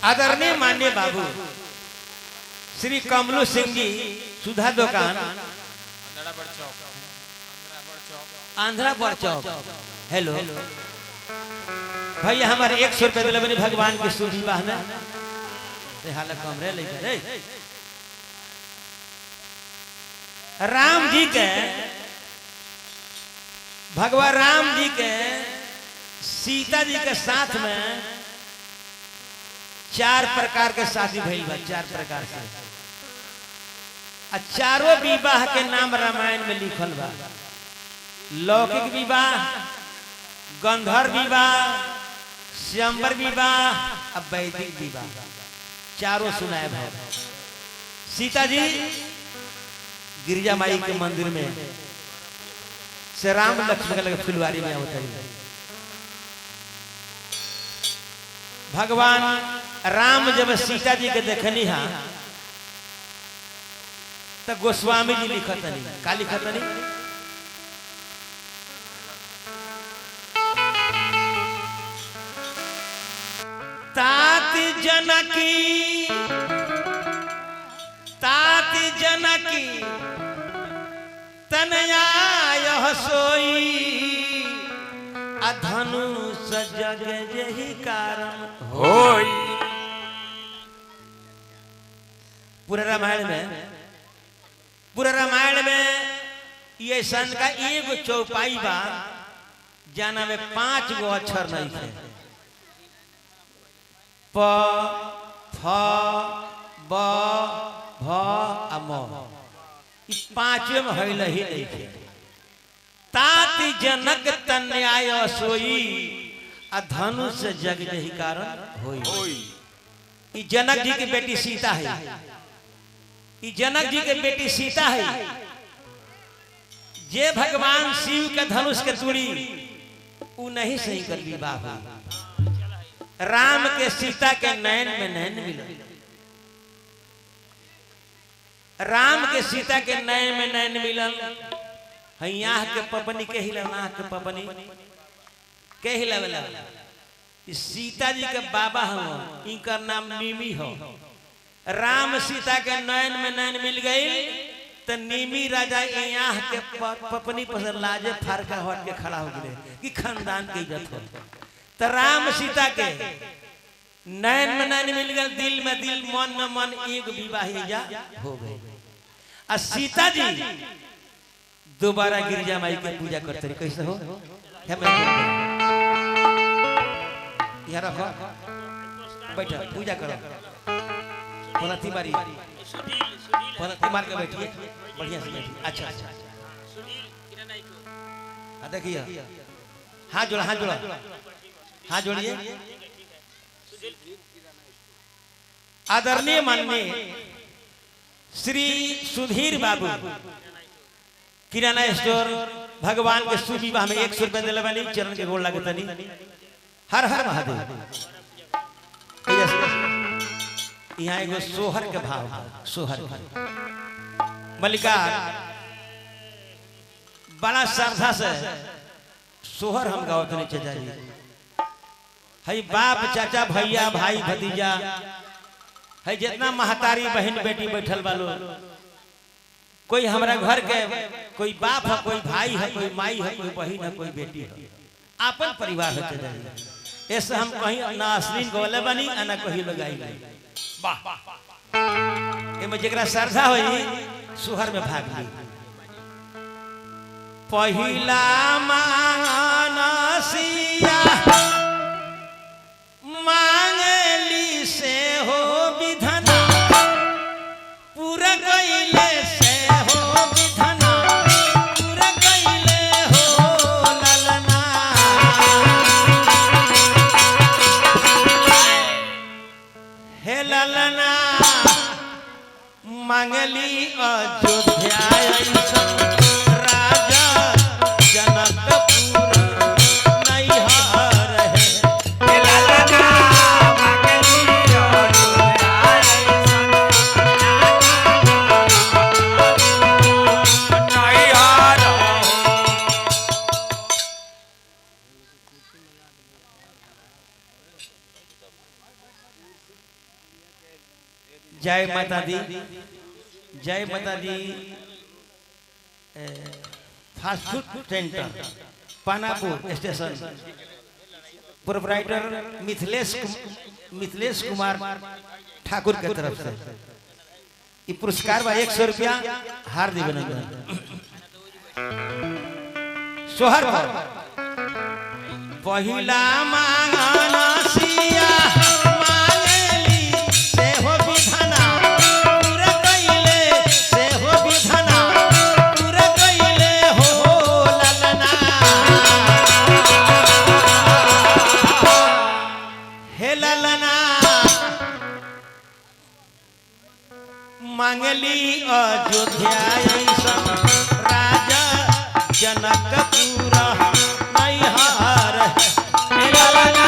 आदरणीय माननीय बाबू श्री कमलू सिंह जी सुधा दुकान आंध्रापुर चौक। हेलो भैया हमारे 100 रुपए दिले बनी भगवान के शुभ विवाह में हालत कमरे लेकर राम जी के भगवान राम जी के सीता जी के साथ में 4 प्रकार के शादी भइल बा। 4 प्रकार से चारों विवाह के नाम रामायण में लिखल बा। लौकिक विवाह, गंधर्व विवाह, स्वयंवर विवाह और वैदिक विवाह, चारों सुनाए भाई। सीता जी गिरिजा माई के मंदिर में से राम लक्ष्मण के लगे फुलवारी में होता है। भगवान राम जब सीता जी के देखनी हा तो गोस्वामी जी लिखत नहीं का लिखत नहीं तात जनकी तनया यह सोई अधनुष जग जही कारण होई। पूरा रामायण में ये सन का एगो चौपाई बा जाना में 5 गो अक्षर नहीं थे। प फ ब भ आ म ई 5 में हईल ही नहीं थे। तात जनक तनयाय सोई अधनुष जग जही कारण होई। ई जनक जी की बेटी सीता है। ई जनक जी के बेटी सीता है। जे भगवान शिव के धनुष के तुड़ी उ नहीं सही कर विवाह हुई। राम के सीता के नैन में नैन मिला। राम के सीता के नैन में नैन मिलल। यहाँ के पपनी के हिला के पपनी के हिला सीता जी के बाबा हो इनका नाम नीमी हो। राम सीता के नयन में नयन मिल गई तो नीमी राजा यहाँ के पपनी पर लाजे फारका हट के खड़ा हो गए कि खानदान की इज्जत हो। तो राम सीता के नयन में नयन मिल गए, दिल में दिल, मन में मन, एक विवाह हो गए। और सीता जी दोबारा गिरिजा माई के पूजा करते रहे। कैसे हो यहाँ रखो बैठो पूजा करो। पनती मारी पनती मार के बैठिए बढ़िया से बैठिए। अच्छा देखिए हाथ जोड़ा हाथ जोड़िए। आदरणीय माननीय श्री सुधीर बाबू किराना स्टोर भगवान के शुभ विवाह में 100 रुपए दिले बानी। चरण के गोड़ लागे तनी। हर हर महादेव। यहाँ एगो सोहर के भाव सोहर मल्लिकार बड़ा श्रद्धा से सोहर हम गावत नहीं चाहिए। है बाप चाचा भैया भाई भतीजा है जितना महतारी बहन बेटी बैठल बालो, कोई हमारा घर के कोई बाप है, कोई भाई है, कोई माई है, कोई बहन है, कोई बेटी है, अपन परिवार होते जाइए। ऐसे हम कहीं ना अश्लील गोले बनी ना कहीं लगाई जरा श्रद्धा हुई सुहर में भाग ली। पहिला मानसिया मांगली से हो विधना पूरा गईले से हो विधना पूरा गईले हो ललना। हे ललना मांगली अयोध्या राजा जनकपुर नैहर है। जय Mata Di, Jai Mata Di fast food centre Panapur station proprietor Mithilesh Kumar Thakur के तरफ से ये पुरस्कार बा 100 रुपया हार्दिक अभिनंदन। सोहर पहिला मांगना सिया मांगली से हो विधाना पूरा कइले से हो विधाना पूरा कइले हो ललना हे ललना मांगली अयोध्या ऐसा राजा जनकपुर नैहर हे ललना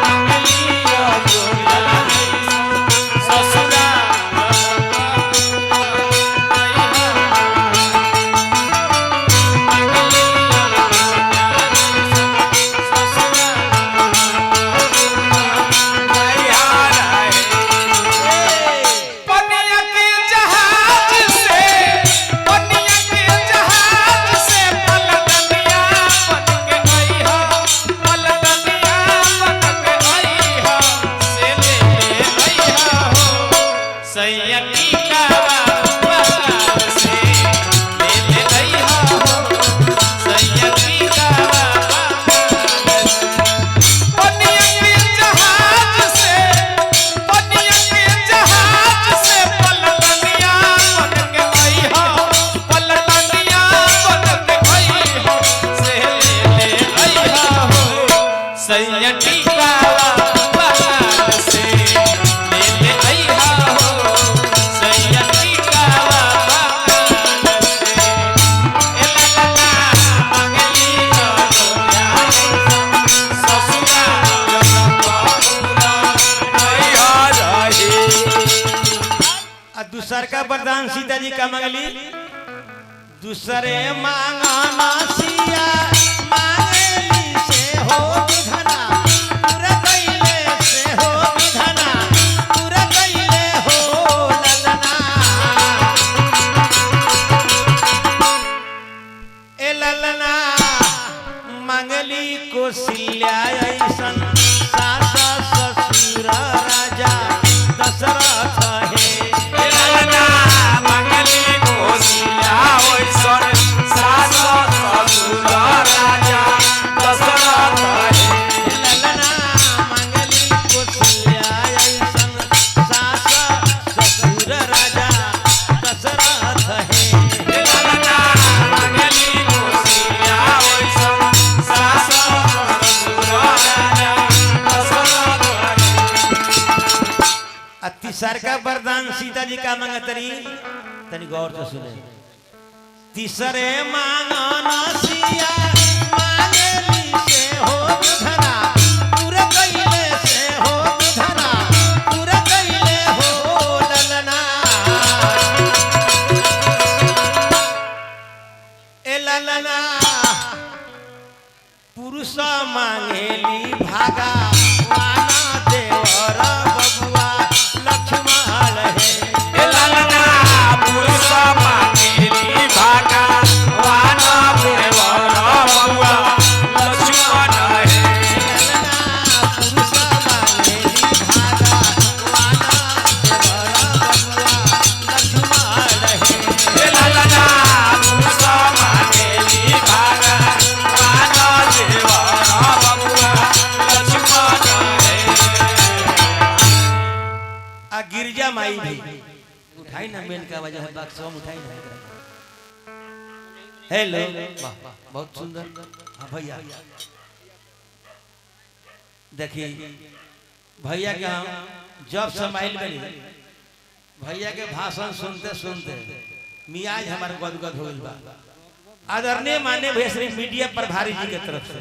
मांगली अयोध्या ससुरा दूसर का वरदान सीता जी का मंगली दूसरे मांगना सिया मांगली से हो विधाना पूरा कइले से हो विधाना पूरा कइले हो ललना ए ललना मंगली कौशल्या ऐसन सास ससुर राजा दशरथ है तीसर का वरदान सीता जी का मंगतरी तनी गौर से सुने तीसरे मांगना सिया मांगली से हो विधाना पूरा कइले से हो विधाना पूरा कइले हो ललना ए ललना पुरुष मांगेली भागा वाना देवर बबुआ लक्ष्मण है ललना पुरुष मांगेली भागा वाना देवर बबुआ लक्ष्मण है ललना पुरुष मांगेली भागा वाना देवर बबुआ लक्ष्मण है ललना पुरुष मांगेली भागा वाना देवर बबुआ लक्ष्मण है। गिरजा माई भी उठाई ना मेन का वजह है बाक्स में उठाई ना हेलो वाह बहुत सुंदर हाँ भैया देखिए भैया के हम जब समाइल बनी भैया के भाषण सुनते सुनते मियाज हमारे गदगद हो गइल बा आदरणीय माननीय भैया श्री मीडिया प्रभारी जी के तरफ से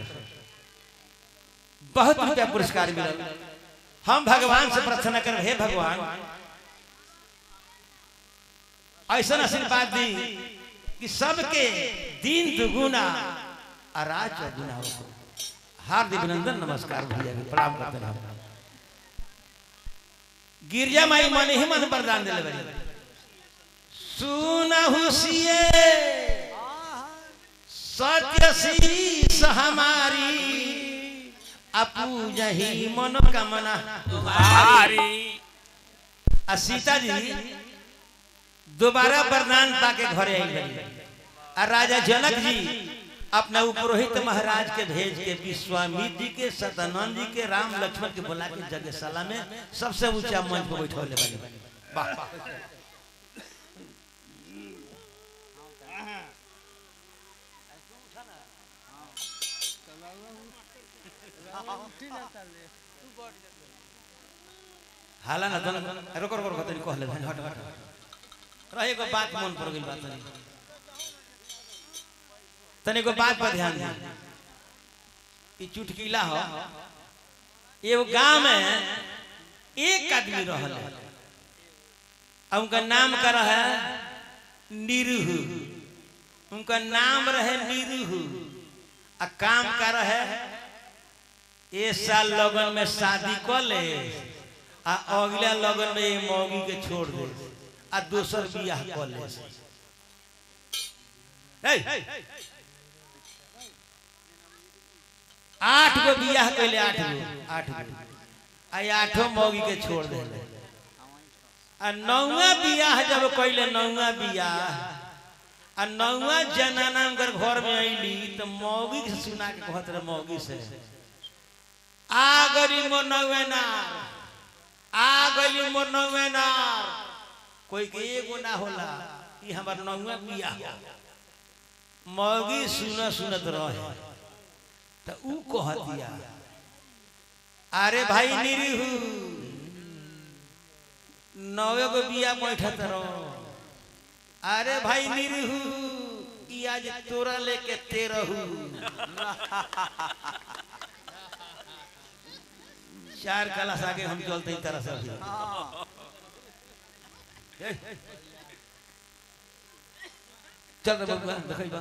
बहुत रुपया पुरस्कार मिला। हम भगवान से प्रार्थना कर हे भगवान ऐसा आशीर्वाद दी कि सबके दिन दुगुना और रात चौगुना हो। हार्दिक अभिनंदन नमस्कार भैया प्रणाम करते हैं। गिरजा माई मन ही मन वरदान दिले बड़ी सुनहु सिए सत्य शीस हमारी अपूजा ही मनोकामना तुम्हारी। आ सीता जी दोबारा वरदान पाके घरे आई गई। आ राजा जनक जी अपना पुरोहित महाराज के भेज के विश्वामित्र जी के सतानंद जी के राम लक्ष्मण के बुला के जगशाला में सबसे ऊंचा मंच पर बैठौले बनी। वाह हाला ना दोनों रुको रुको रुको तनी कहले भाई हट हट रहे को बात मन पर गेल बात नहीं तनी को बात पर ध्यान दे कि चुटकीला हो एगो गांव में एक आदमी रहल उनका नाम का रहा निरुहु। उनका नाम रहे निरुहु आ काम का रहे ए साल लगन में शादी कर ले आ अगला लगन में ये मौगी के छोड़ दे आ दोसर बियाह कर ले। आठ गो बियाह कैले आठ गो आ आठों मौगी के छोड़ दे आ नौवा बियाह जब कैले नौवा बियाह आ नौवा जनाना उनकर घर में अइली तो मौगी से सुना के कहत रहे मौगी से आ गरी मोर नौवेनार आ गली मोर नौवेनार कोई के एगो ना होला ई हमर नौवा बियाह मौगी सुनत रहे तो ऊ कह दिया अरे भाई निरीहु नौवे गो बियाह बैठत रहो। अरे भाई निरीहु ई आज तोरा लेके तेरहु चार क्लास आगे हम चलते ही तरह से चल बबुआ देखई बा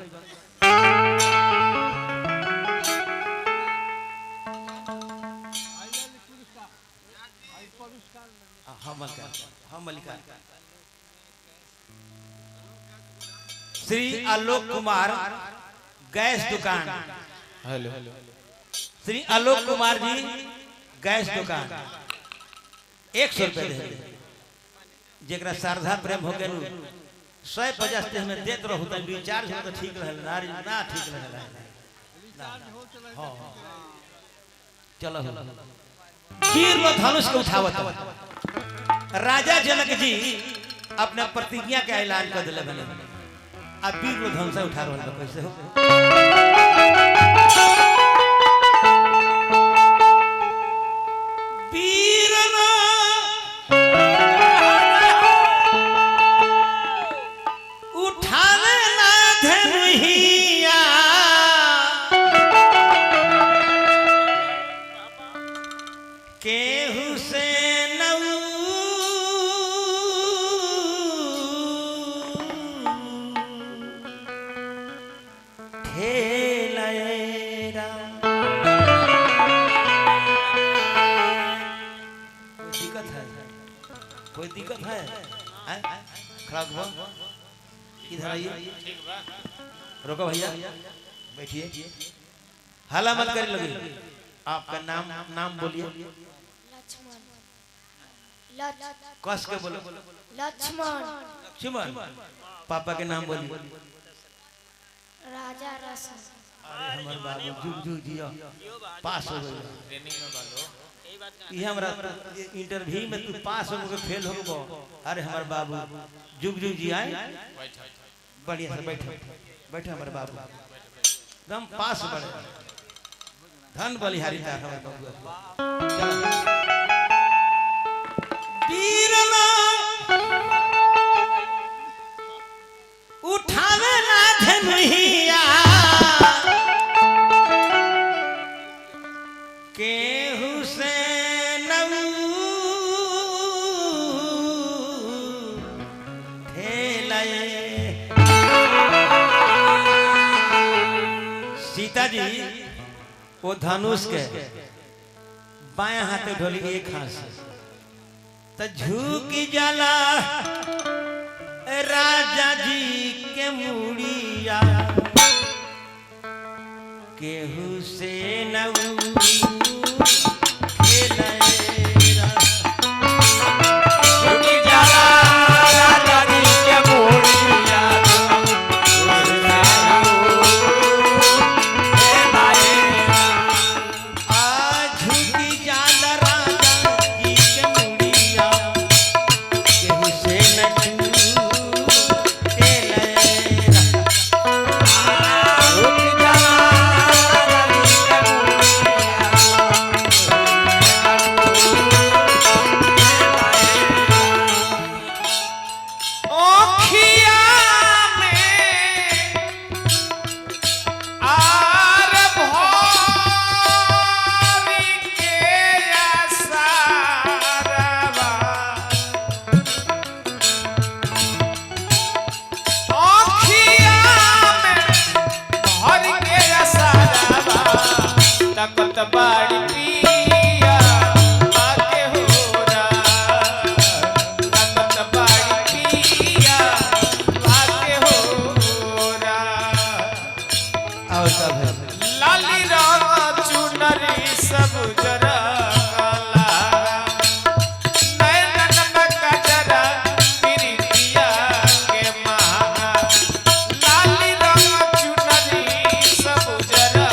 हम मलिका श्री आलोक कुमार गैस दुकान। हेलो श्री आलोक कुमार जी गैस दुकान 100 रुपए दे जेकरा श्रद्धा प्रेम हो गेल 150 ते हमें देत रहू त रिचार्ज हो त ठीक रहल ना ठीक रहल हां चलो वीर व धनुष के उठावत राजा जनक जी अपना प्रतिज्ञा के ऐलान कर दिले बने अब वीर व धनुष उठा रहल कैसे हो कोई दिक्कत है इधर आइए रोको भैया बैठिए हाला मत कर लगे आपका नाम बोलिए कस के बोलो लक्ष्मण पापा के नाम बोलिए राजा रसन। अरे हमारे बाबू जुग जुग जिया पास हो गए ये हमरा इंटरव्यू में तू पास हो के फेल हो गो। अरे हमारे बाबू जुग जुग जी आए बढ़िया से बैठे हमारे बाबू एकदम पास बढ़े धन बलिहारी था हमारे बाबू वीरना उठावे ना धनुहिया केहू से सीता जी वो धनुष के बाएं हाथ ढोली एक हाथ से तो झुक जाला राजा जी के मुड़िया केहू से न खेलेरा झुक जाला राजा जी के मुड़िया बाड़ी पिया आके होरा तकत बाड़ी पिया आके होरा और सब है लाली रंग चुनरी सब जरा काला नैनन में कजरा प्रीतिया के महाना लाली रंग चुनरी सब जरा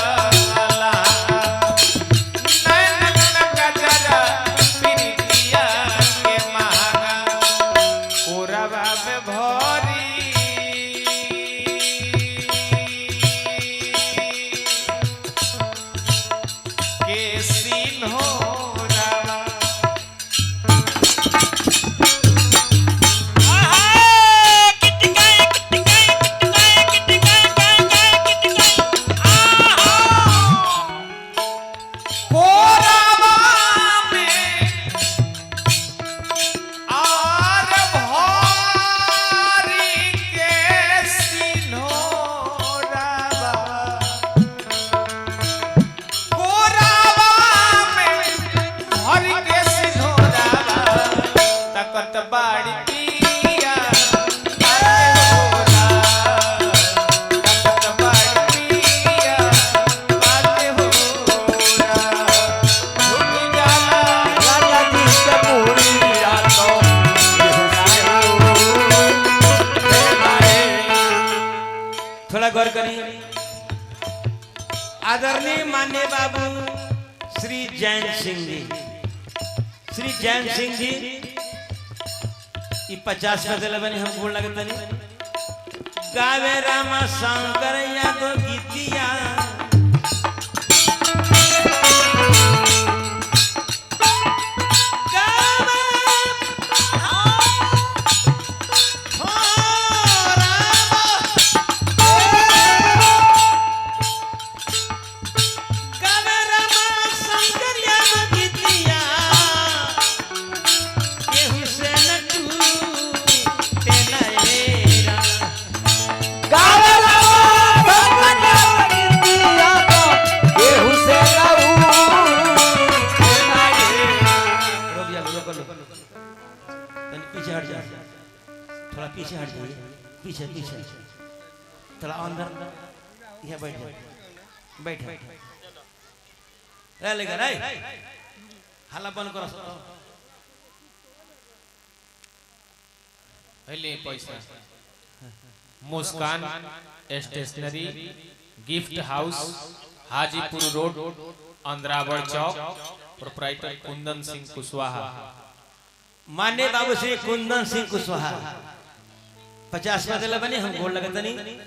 बाड़ी पिया तकत बाड़ी पिया आके होरा झुक जाला राजा जी के मुड़िया तो थोड़ा गौर करिए। आदरणीय माननीय बाबू श्री जैन सिंह जी, श्री जैन सिंह जी 50 में दिल बनी हम गोड़ लगता नहीं गावे रामा शंकर या तो गीतिया थोड़ा पीछे हट जाइए, पीछे पीछे थोड़ा अंदर यहाँ बैठ बैठ लेगा रे हाला बंद करो पहले पैसा Muskan stationery gift house Hajipur road Andrawar Chowk proprietor Kundan Singh Kushwaha मान्य बाबू श्री कुंदन सिंह कुशवाहा 50 में दिला बनी हम गोड़ लगता नहीं